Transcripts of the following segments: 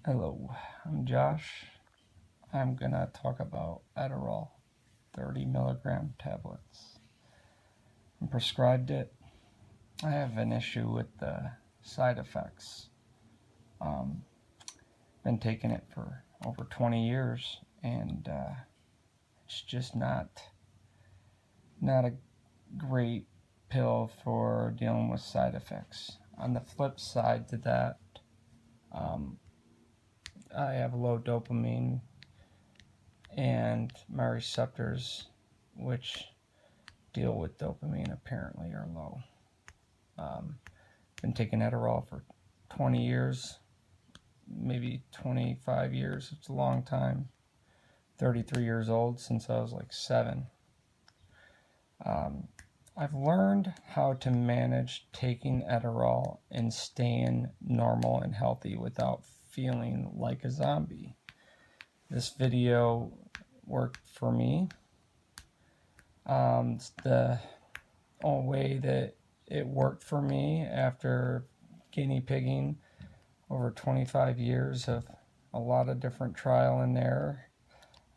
Hello, I'm Josh. I'm gonna talk about ADDERALL 30 milligram tablets. I'm prescribed it. I have an issue with the side effects. Um, been taking it for over 20 years, and it's just not a great pill for dealing with side effects. On the flip side to that, um, I have low dopamine, and my receptors, which deal with dopamine, apparently are low. Been taking Adderall for 20 years, maybe 25 years. It's a long time. 33 years old, since I was like 7. I've learned how to manage taking Adderall and staying normal and healthy without feeling like a zombie. This video worked for me. It's the only way that it worked for me after guinea pigging over 25 years of a lot of different trial and error.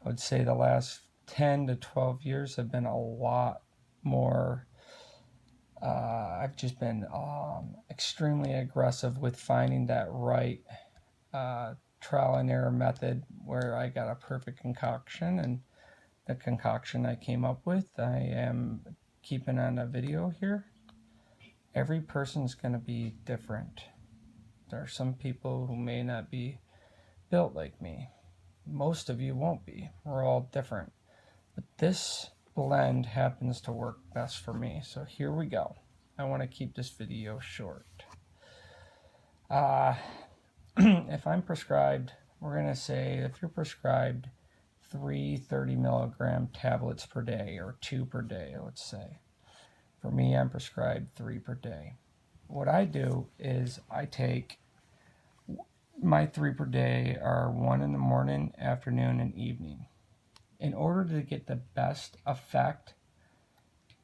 I would say the last 10 to 12 years have been a lot more. I've just been extremely aggressive with finding that right trial and error method where I got a perfect concoction, and the concoction I came up with, I am keeping on a video here. Every person's going to be different. There are some people who may not be built like me. Most of you won't be. We're all different. But this blend happens to work best for me. So here we go. I want to keep this video short. If I'm prescribed, we're going to say if you're prescribed 3 30 milligram tablets per day, or 2 per day, let's say. For me, I'm prescribed 3 per day. What I do is I take my 3 per day are 1 in the morning, afternoon, and evening. In order to get the best effect,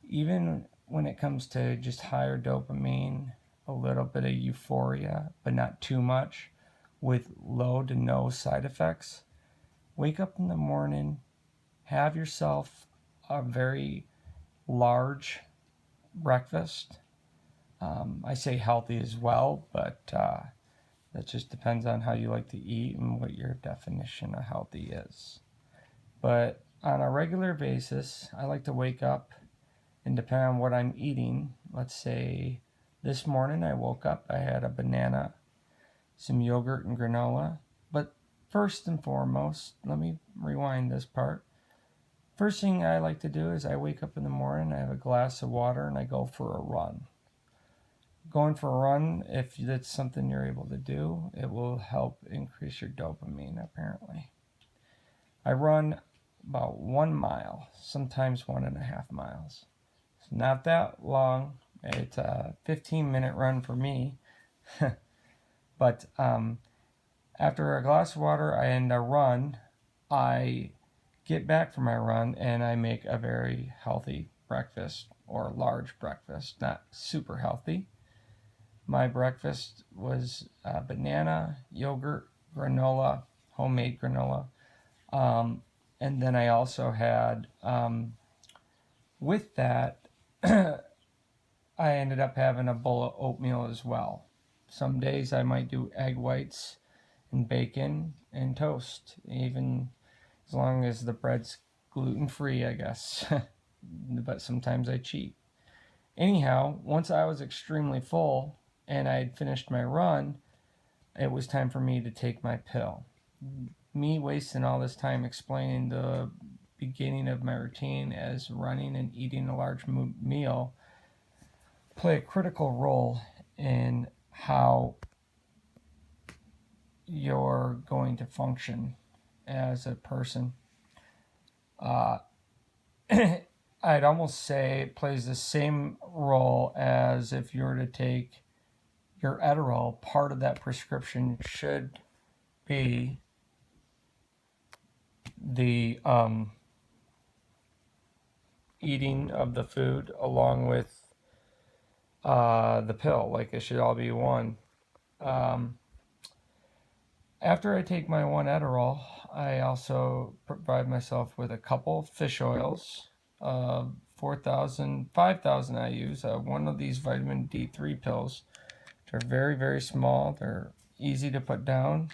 even when it comes to just higher dopamine, a little bit of euphoria, but not too much, with low to no side effects, wake up in the morning, have yourself a very large breakfast. I say healthy as well, but that just depends on how you like to eat and what your definition of healthy is. But on a regular basis, I like to wake up, and depending on what I'm eating, let's say this morning I woke up, I had a banana, some yogurt and granola. But first and foremost, let me rewind this part. First thing I like to do is I wake up in the morning, I have a glass of water, and I go for a run. Going for a run, if that's something you're able to do, it will help increase your dopamine, apparently. I run about 1 mile, sometimes 1.5 miles. It's not that long. It's a 15-minute run for me. But after a glass of water and a run, I get back from my run and I make a very healthy breakfast, or large breakfast, not super healthy. My breakfast was banana, yogurt, granola, homemade granola. And then I also had, with that, I ended up having a bowl of oatmeal as well. Some days I might do egg whites and bacon and toast, even as long as the bread's gluten-free, I guess. But sometimes I cheat. Anyhow, once I was extremely full and I had finished my run, it was time for me to take my pill. Me wasting all this time explaining the beginning of my routine as running and eating a large meal play a critical role in how you're going to function as a person. I'd almost say it plays the same role as if you were to take your Adderall. Part of that prescription should be the eating of the food along with the pill. Like, it should all be one. But After I take my one Adderall, I also provide myself with a couple fish oils, 4,000, 5,000 I use, one of these vitamin D3 pills. They're very, very small. They're easy to put down.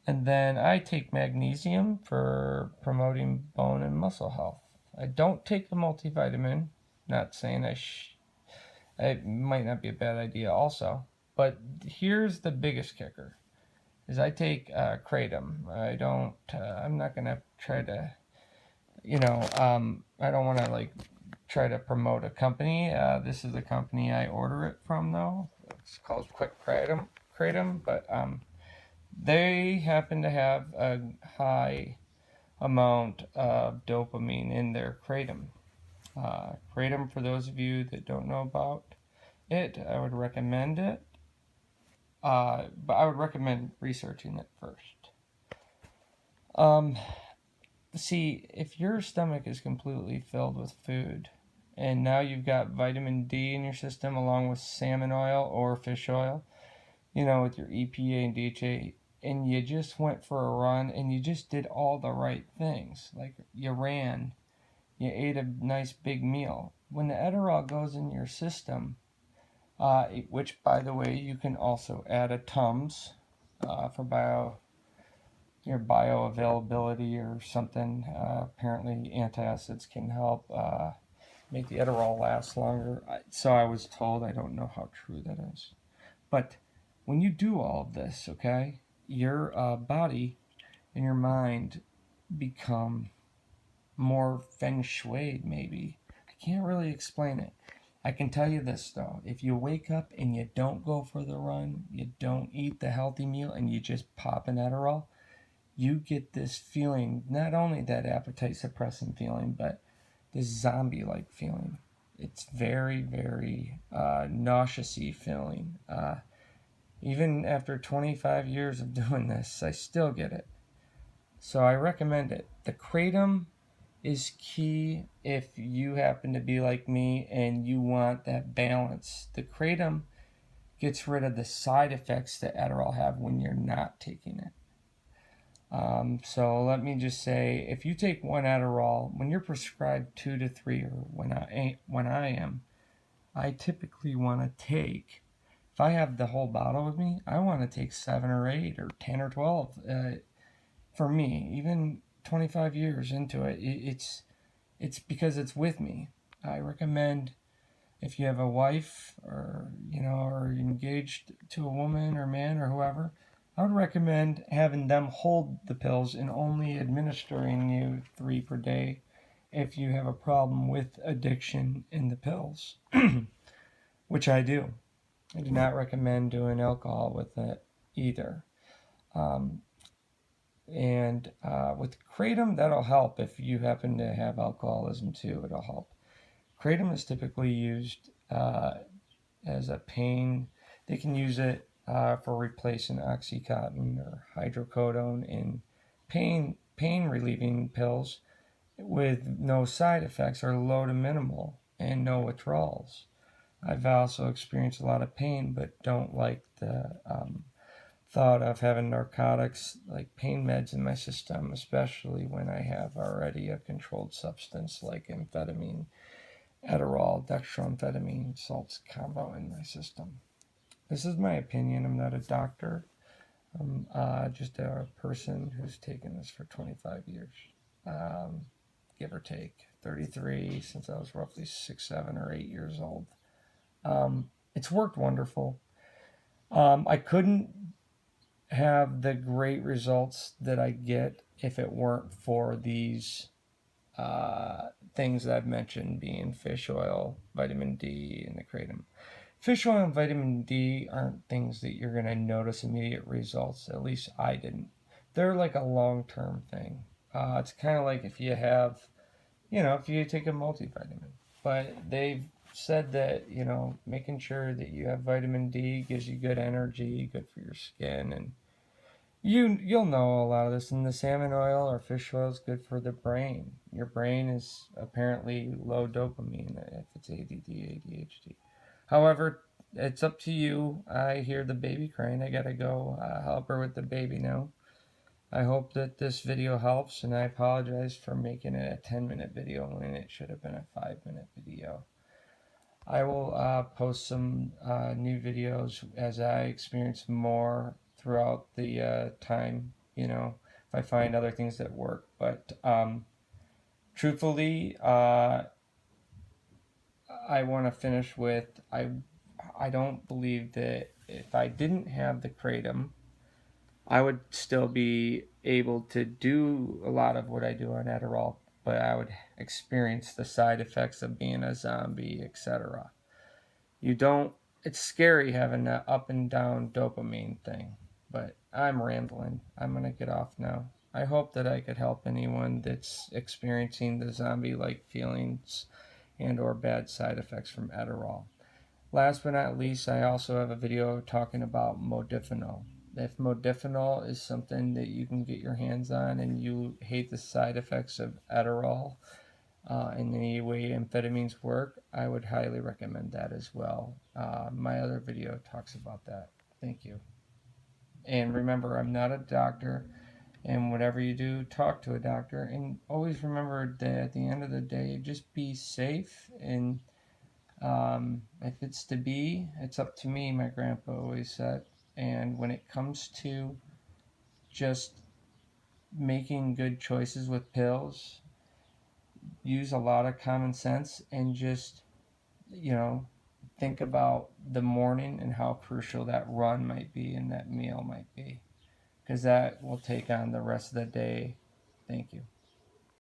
And then I take magnesium for promoting bone and muscle health. I don't take the multivitamin. Not saying it might not be a bad idea also. But here's the biggest kicker is I take Kratom. I'm not going to try to, I don't want to like try to promote a company. This is the company I order it from though. It's called Quick Kratom, but they happen to have a high amount of dopamine in their Kratom. Kratom, for those of you that don't know about it, I would recommend it. But I would recommend researching it first. Um, See, if your stomach is completely filled with food, and now you've got vitamin D in your system along with salmon oil or fish oil, with your EPA and DHA, and you just went for a run and you just did all the right things. Like you ran, you ate a nice big meal. When the Adderall goes in your system, which by the way, you can also add a Tums for your bioavailability or something. Apparently, antacids can help make the Adderall last longer. So I was told. I don't know how true that is. But when you do all of this, okay, your body and your mind become more feng shui, maybe. I can't really explain it. I can tell you this though, if you wake up and you don't go for the run, you don't eat the healthy meal, and you just pop an Adderall, you get this feeling, not only that appetite suppressing feeling, but this zombie like feeling. It's very, very nauseous feeling. Even after 25 years of doing this, I still get it. So I recommend it. The Kratom is key if you happen to be like me and you want that balance. The Kratom gets rid of the side effects that Adderall have when you're not taking it. So let me just say, if you take one Adderall, when you're prescribed 2 to 3, or when I am, I typically want to take. If I have the whole bottle with me, I want to take 7 or 8 or 10 or 12. For me, even 25 years into it, it's because it's with me. I recommend if you have a wife or or engaged to a woman or man or whoever, I would recommend having them hold the pills and only administering you 3 per day if you have a problem with addiction in the pills, which I do. I do not recommend doing alcohol with it either. Um, and with Kratom, that'll help if you happen to have alcoholism too. It'll help. Kratom is typically used as a pain. They can use it for replacing Oxycontin or hydrocodone in pain relieving pills with no side effects or low to minimal and no withdrawals. I've also experienced a lot of pain, but don't like the thought of having narcotics like pain meds in my system, especially when I have already a controlled substance like amphetamine, Adderall, dextroamphetamine, salts combo in my system. This is my opinion. I'm not a doctor. I'm just a person who's taken this for 25 years, give or take. 33 since I was roughly 6, 7, or 8 years old. It's worked wonderful. I couldn't have the great results that I get if it weren't for these things that I've mentioned, being fish oil, vitamin D, and the Kratom. Fish oil and vitamin D aren't things that you're going to notice immediate results. At least I didn't. They're like a long-term thing. It's kind of like if you have, if you take a multivitamin. But they've said that, making sure that you have vitamin D gives you good energy, good for your skin, and you'll know a lot of this. And the salmon oil or fish oil is good for the brain. Your brain is apparently low dopamine if it's ADD, ADHD. However, it's up to you. I hear the baby crying. I gotta go help her with the baby now. I hope that this video helps, and I apologize for making it a 10-minute video when it should have been a 5-minute video. I will post some new videos as I experience more throughout the time, you know, if I find other things that work. But truthfully, I want to finish with I don't believe that if I didn't have the Kratom, I would still be able to do a lot of what I do on Adderall, but I would experience the side effects of being a zombie, etc. You don't, it's scary having that up and down dopamine thing, but I'm rambling. I'm going to get off now. I hope that I could help anyone that's experiencing the zombie-like feelings and or bad side effects from Adderall. Last but not least, I also have a video talking about modafinil. If modafinil is something that you can get your hands on and you hate the side effects of Adderall, in any way amphetamines work, I would highly recommend that as well. My other video talks about that. Thank you. And remember, I'm not a doctor, and whatever you do, talk to a doctor. And always remember that at the end of the day, just be safe. And if it's to be, it's up to me, my grandpa always said. And when it comes to just making good choices with pills, use a lot of common sense and just, you know, think about the morning and how crucial that run might be and that meal might be, because that will take on the rest of the day. Thank you.